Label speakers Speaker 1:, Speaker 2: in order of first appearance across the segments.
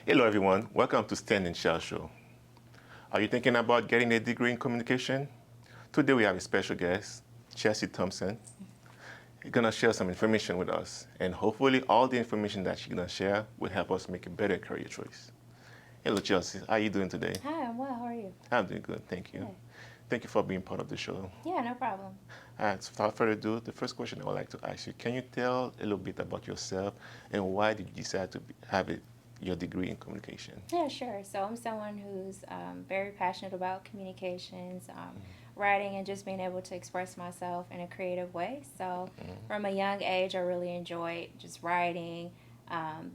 Speaker 1: Hello everyone, welcome to Stan&Chelle show. Are you thinking about getting a degree in communication? Today we have a special guest, Chelsey Thompkins. She's gonna share some information with us, and hopefully all the information that she's gonna share will help us make a better career choice. Hello Chelsey, how are you doing today?
Speaker 2: Hi, I'm well. How are you?
Speaker 1: I'm doing good, thank you.
Speaker 2: Good.
Speaker 1: Thank you for being part of the show.
Speaker 2: Yeah, no problem.
Speaker 1: So without further ado, the first question I would like to ask you, can you tell a little bit about yourself and why did you decide to have your degree in communication?
Speaker 2: Yeah, sure. So I'm someone who's very passionate about communications, writing, and just being able to express myself in a creative way. So from a young age, I really enjoyed just writing, um,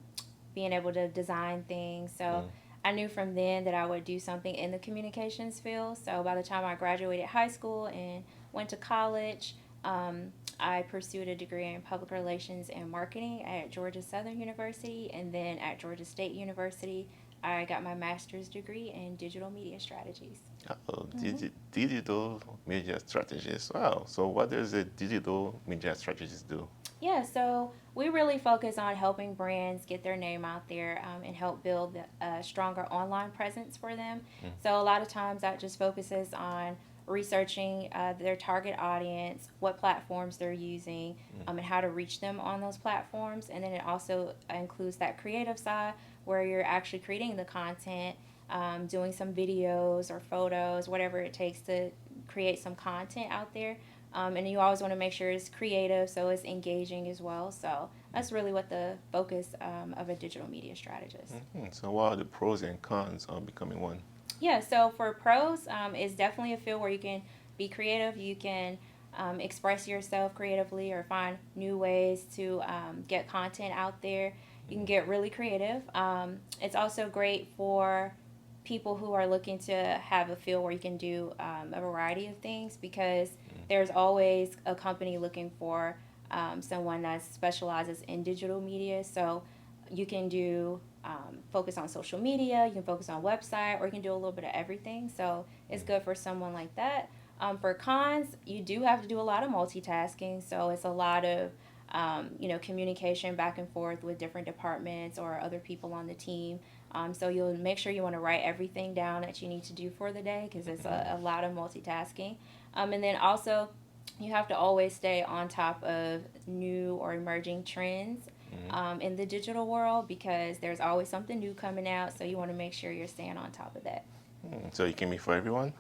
Speaker 2: being able to design things. So I knew from then that I would do something in the communications field. So by the time I graduated high school and went to college, I pursued a degree in public relations and marketing at Georgia Southern University, and then at Georgia State University, I got my master's degree in digital media strategies.
Speaker 1: Oh, digital media strategist. Wow. So what does a digital media strategist do?
Speaker 2: Yeah, so we really focus on helping brands get their name out there and help build a stronger online presence for them. So a lot of times that just focuses on researching their target audience, what platforms they're using, and how to reach them on those platforms. And then it also includes that creative side where you're actually creating the content, doing some videos or photos, whatever it takes to create some content out there. And you always want to make sure it's creative, so it's engaging as well. So that's really what the focus of a digital media strategist.
Speaker 1: So what are the pros and cons of becoming one?
Speaker 2: Yeah, so for pros, it's definitely a field where you can be creative. You can express yourself creatively or find new ways to get content out there. You can get really creative. It's also great for people who are looking to have a field where you can do a variety of things because there's always a company looking for someone that specializes in digital media. So you can do focus on social media, you can focus on website, or you can do a little bit of everything. So it's good for someone like that. For cons, you do have to do a lot of multitasking. So it's a lot of communication back and forth with different departments or other people on the team. So you'll make sure you want to write everything down that you need to do for the day because it's a lot of multitasking. And then also, you have to always stay on top of new or emerging trends in the digital world because there's always something new coming out. So you want to make sure you're staying on top of that.
Speaker 1: So you can be for everyone?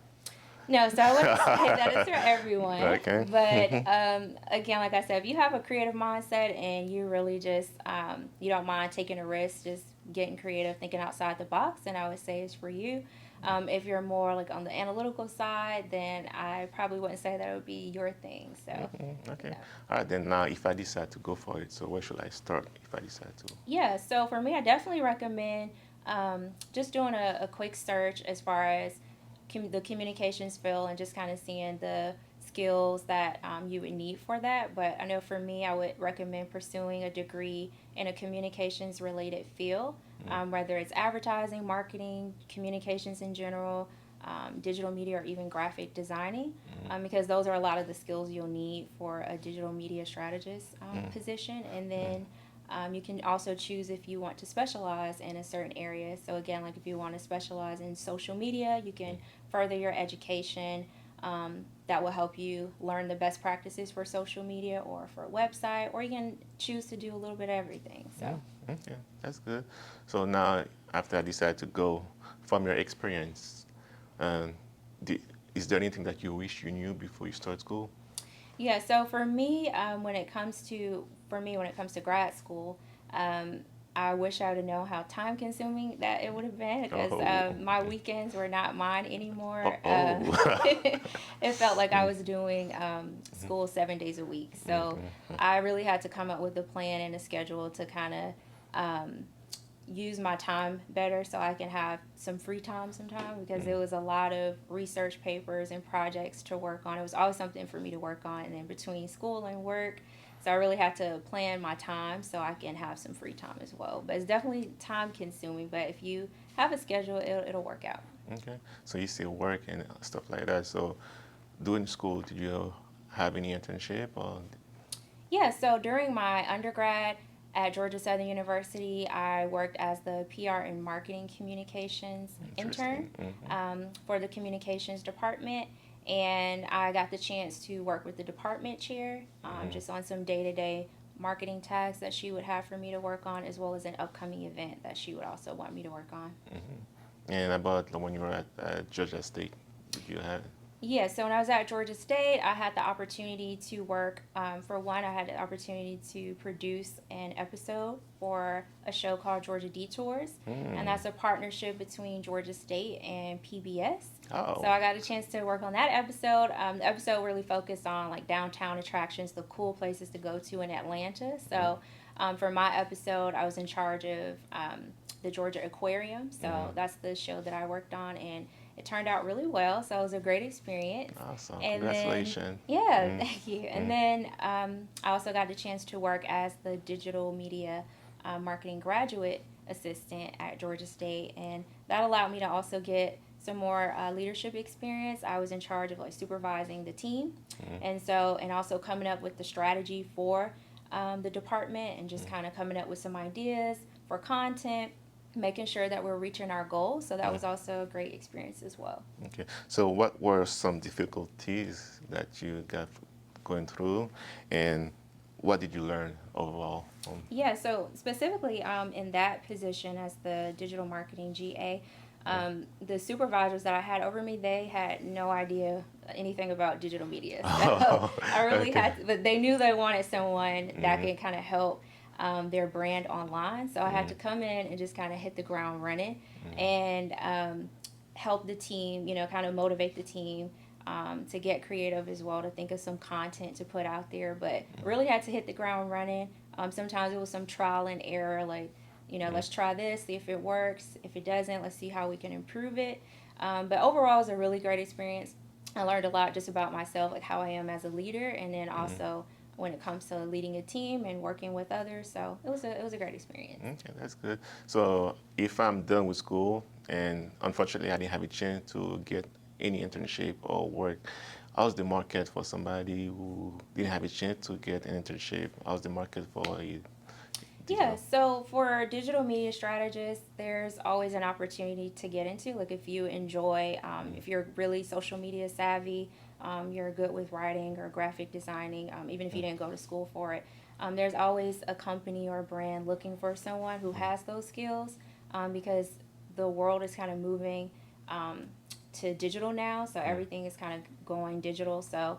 Speaker 2: No, so I wouldn't say that it's for everyone.
Speaker 1: Okay.
Speaker 2: But again, like I said, if you have a creative mindset and you really just you don't mind taking a risk, just getting creative, thinking outside the box, then I would say it's for you. If you're more like on the analytical side, then I probably wouldn't say that it would be your thing. So
Speaker 1: Okay.
Speaker 2: yeah.
Speaker 1: All right, then now if I decide to go for it, so where should I start if I decide to?
Speaker 2: Yeah, so for me, I definitely recommend just doing a quick search as far as the communications field and just kind of seeing the skills that you would need for that. But I know for me, I would recommend pursuing a degree in a communications related field, whether it's advertising, marketing, communications in general, digital media, or even graphic designing, because those are a lot of the skills you'll need for a digital media strategist position. And then you can also choose if you want to specialize in a certain area. So again, like if you want to specialize in social media, you can further your education. That will help you learn the best practices for social media or for a website, or you can choose to do a little bit of everything. So
Speaker 1: Okay, that's good. So now, after I decide to go, from your experience, um, the, is there anything that you wish you knew before you start school?
Speaker 2: yeah, so for me, when it comes to grad school, I wish I would have known how time consuming that it would have been because
Speaker 1: Oh,
Speaker 2: my weekends were not mine anymore.
Speaker 1: oh.
Speaker 2: It felt like I was doing school 7 days a week. So I really had to come up with a plan and a schedule to kind of use my time better so I can have some free time sometime because it was a lot of research papers and projects to work on. It was always something for me to work on, and then between school and work. So I really had to plan my time so I can have some free time as well. But it's definitely time consuming, but if you have a schedule, it'll work out.
Speaker 1: Okay, so you still work and stuff like that. So during school, did you have any internship or?
Speaker 2: Yeah, so during my undergrad, At Georgia Southern University, I worked as the PR and marketing communications intern
Speaker 1: Interesting.
Speaker 2: for the communications department. And I got the chance to work with the department chair just on some day to day marketing tasks that she would have for me to work on, as well as an upcoming event that she would also want me to work on.
Speaker 1: And about when you were at Georgia State, did you have?
Speaker 2: Yeah, so when I was at Georgia State, I had the opportunity to work. For one, I had the opportunity to produce an episode for a show called Georgia Detours, and that's a partnership between Georgia State and PBS. So
Speaker 1: Oh.
Speaker 2: I got a chance to work on that episode. The episode really focused on like downtown attractions, the cool places to go to in Atlanta. So for my episode, I was in charge of the Georgia Aquarium. So that's the show that I worked on, and it turned out really well. So it was a great experience.
Speaker 1: Awesome.
Speaker 2: And
Speaker 1: Congratulations.
Speaker 2: then, yeah, thank you. And then I also got the chance to work as the digital media marketing graduate assistant at Georgia State, and that allowed me to also get some more leadership experience. I was in charge of like supervising the team, and also coming up with the strategy for the department, and just kind of coming up with some ideas for content, making sure that we're reaching our goals. So that was also a great experience as well.
Speaker 1: Okay. So what were some difficulties that you got going through, and what did you learn overall?
Speaker 2: Yeah, so specifically in that position as the digital marketing GA, the supervisors that I had over me, they had no idea anything about digital media. So I really had to, but they knew they wanted someone that could kind of help their brand online. So I had to come in and just kind of hit the ground running and help the team, kind of motivate the team to get creative as well, to think of some content to put out there. But really had to hit the ground running. Sometimes it was some trial and error, like, let's try this, see if it works. If it doesn't, let's see how we can improve it. But overall, it was a really great experience. I learned a lot just about myself, like how I am as a leader, and then also when it comes to leading a team and working with others. So it was a great experience.
Speaker 1: Okay, that's good. So if I'm done with school, and unfortunately I didn't have a chance to get any internship or work, how's the market for somebody who didn't have a chance to get an internship? How's the market for a
Speaker 2: Yeah, so for digital media strategists, there's always an opportunity to get into. Like if you enjoy, if you're really social media savvy, you're good with writing or graphic designing, even if you didn't go to school for it, there's always a company or a brand looking for someone who has those skills, because the world is kind of moving to digital now, so everything is kind of going digital. So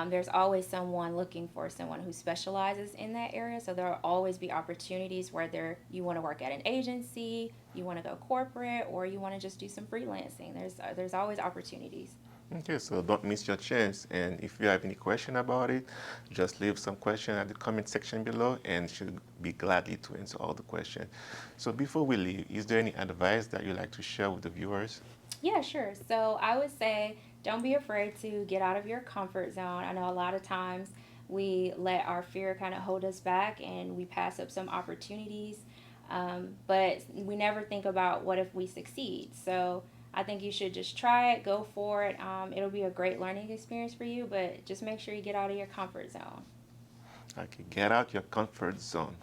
Speaker 2: there's always someone looking for someone who specializes in that area. So there will always be opportunities, whether you want to work at an agency, you want to go corporate, or you want to just do some freelancing. There's always opportunities.
Speaker 1: Okay, so don't miss your chance. And if you have any question about it, just leave some question at the comment section below, and she'll be gladly to answer all the questions. So before we leave, is there any advice that you'd like to share with the viewers?
Speaker 2: Yeah, sure. So I would say don't be afraid to get out of your comfort zone. I know a lot of times we let our fear kind of hold us back and we pass up some opportunities, but we never think about what if we succeed. So I think you should just try it, go for it. It'll be a great learning experience for you, but just make sure you get out of your comfort zone.
Speaker 1: Okay, get out your comfort zone.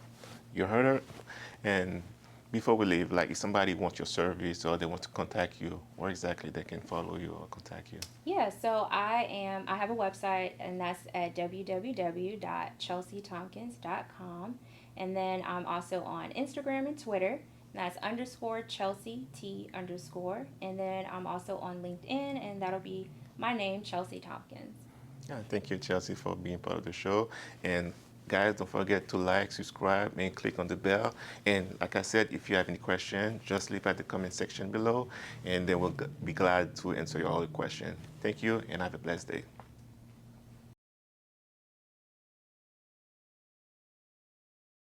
Speaker 1: You heard her? And before we leave, like if somebody wants your service or they want to contact you, where exactly they can follow you or contact you?
Speaker 2: Yeah, so I have a website, and that's at www.chelseysthompkins.com. And then I'm also on Instagram and Twitter. That's _ Chelsey T _. And then I'm also on LinkedIn, and that'll be my name, Chelsey Thompkins.
Speaker 1: Yeah, thank you, Chelsey, for being part of the show. And guys, don't forget to like, subscribe, and click on the bell. And like I said, if you have any questions, just leave at the comment section below, and then we'll be glad to answer all the questions. Thank you, and have a blessed day.